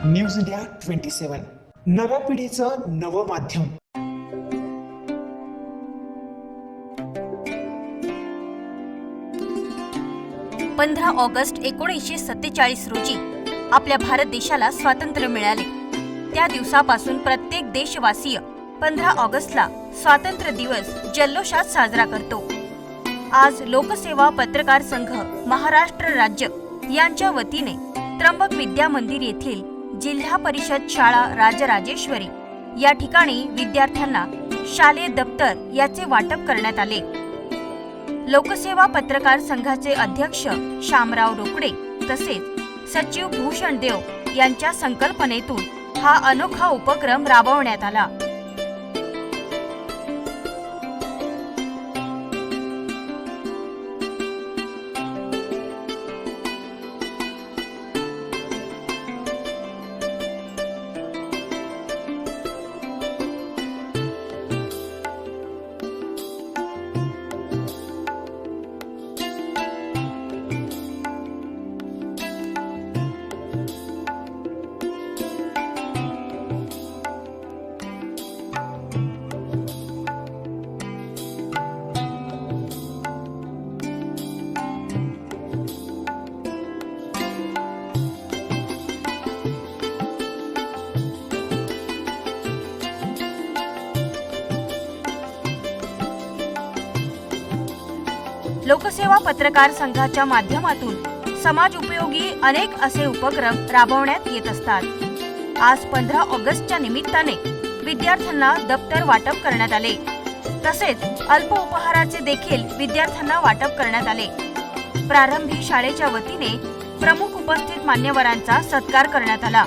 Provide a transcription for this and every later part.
News India 27 नव्या पिढीचं नवं माध्यम. पंधरा ऑगस्ट 1947 रोजी आपल्या भारत देशाला स्वातंत्र्य मिळाले. त्या दिवसापासून प्रत्येक देशवासीय 15 ऑगस्टला स्वातंत्र्य दिवस जल्लोषात साजरा करतो. आज लोकसेवा पत्रकार संघ महाराष्ट्र राज्य यांच्या वतीने त्र्यंबक विद्या मंदिर येथील जिल्हा परिषद शाळा राजराजेश्वरी या ठिकाणी विद्यार्थ्यांना शालेय दप्तर याचे वाटप करण्यात आले. लोकसेवा पत्रकार संघाचे अध्यक्ष शामराव रोकडे तसेच सचिव भूषण देव यांच्या संकल्पनेतून हा अनोखा उपक्रम राबवण्यात आला. लोकसेवा पत्रकार संघाच्या माध्यमातून समाज उपयोगी अनेक असे उपक्रम राबवण्यात येत असतात. आज 15 ऑगस्टच्या निमित्ताने विद्यार्थ्यांना दप्तर वाटप करण्यात आले. तसेच अल्प उपहाराचे देखील विद्यार्थ्यांना वाटप करण्यात आले. प्रारंभी शाळेच्या वतीने प्रमुख उपस्थित मान्यवरांचा सत्कार करण्यात आला.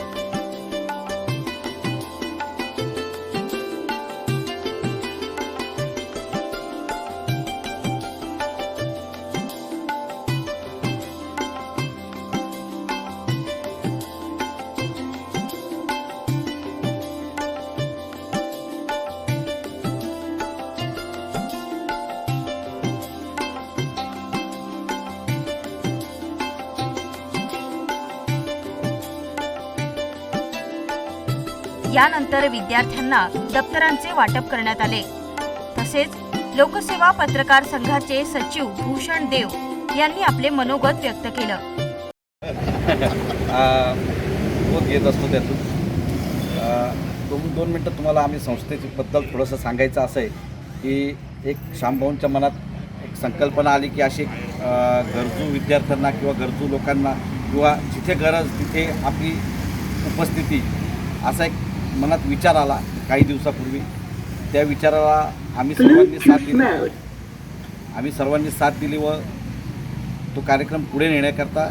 यानंतर विद्यार्थ्यांना दप्तरांचे वाटप करण्यात आले. तसेच लोकसेवा पत्रकार संघाचे सचिव भूषण देव यांनी आपले मनोगत व्यक्त केलं. घेत असतो त्यातून दोन मिनटं तुम्हाला आम्ही संस्थेबद्दल थोडंसं सांगायचं असं आहे की एक श्यामभाऊंच्या मनात एक संकल्पना आली की अशी गरजू विद्यार्थ्यांना किंवा गरजू लोकांना किंवा जिथे गरज तिथे आपली उपस्थिती असा एक मनात विचार आला काही दिवसापूर्वी. त्या विचाराला आम्ही सर्वांनी साथ दिली व तो कार्यक्रम पुढे नेण्याकरता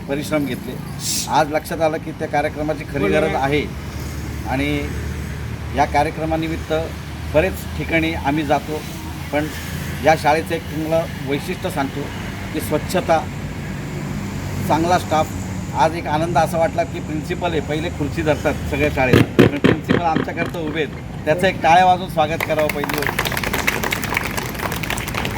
परिश्रम घेतले. आज लक्षात आलं की त्या कार्यक्रमाची खरी गरज आहे आणि या कार्यक्रमानिमित्त बरेच ठिकाणी आम्ही जातो. पण या शाळेचं एक तुम्हाला वैशिष्ट्य सांगतो की स्वच्छता, चांगला स्टाफ. आज एक आनंद असा वाटला की प्रिन्सिपल आहे, पहिले खुर्ची धरतात सगळ्या शाळेत, पण प्रिन्सिपल आमच्याकरता उभे आहेत. त्याचं एक टाळ्या वाजून स्वागत करावं पहिली.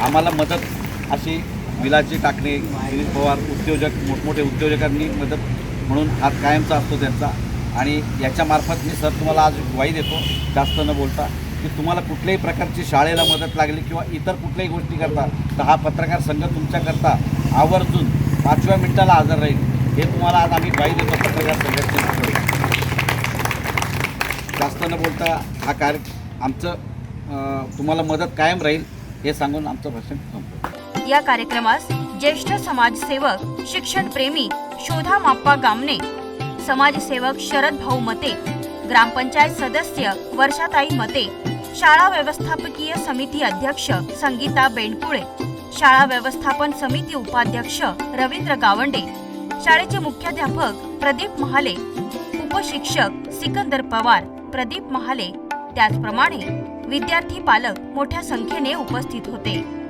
आम्हाला मदत अशी विलाजी टाकणे, दिलीप पवार उद्योजक, मोठमोठे उद्योजकांनी मदत म्हणून हात कायमचा असतो त्यांचा. आणि याच्यामार्फत मी सर तुम्हाला आज ग्वाही देतो जास्त न बोलता की तुम्हाला कुठल्याही प्रकारची शाळेला मदत लागली किंवा इतर कुठल्याही गोष्टी करता तर हा पत्रकार संघ तुमच्याकरता आवर्जून 5व्या मिनिटाला हजर राहील. हे तुम्हाला आज आम्ही ग्वाही देतो पत्रकार संघटनेकडे. जास्त न बोलता हा आमचं तुम्हाला मदत कायम राहील हे सांगून आमचं भाषण संपलं. या कार्यक्रमास ज्येष्ठ समाजसेवक, शिक्षणप्रेमी शोधा माप्पा गामने, समाजसेवक शरद भाऊ मते, ग्रामपंचायत सदस्य वर्षाताई मते, शाळा व्यवस्थापकीय समिती अध्यक्ष संगीता बेंडकुळे, शाळा व्यवस्थापन समिती उपाध्यक्ष रवींद्र गावंडे, शाळेचे मुख्याध्यापक प्रदीप महाले, उपशिक्षक सिकंदर पवार, प्रदीप महाले, त्याचप्रमाणे विद्यार्थी पालक मोठ्या संख्येने उपस्थित होते.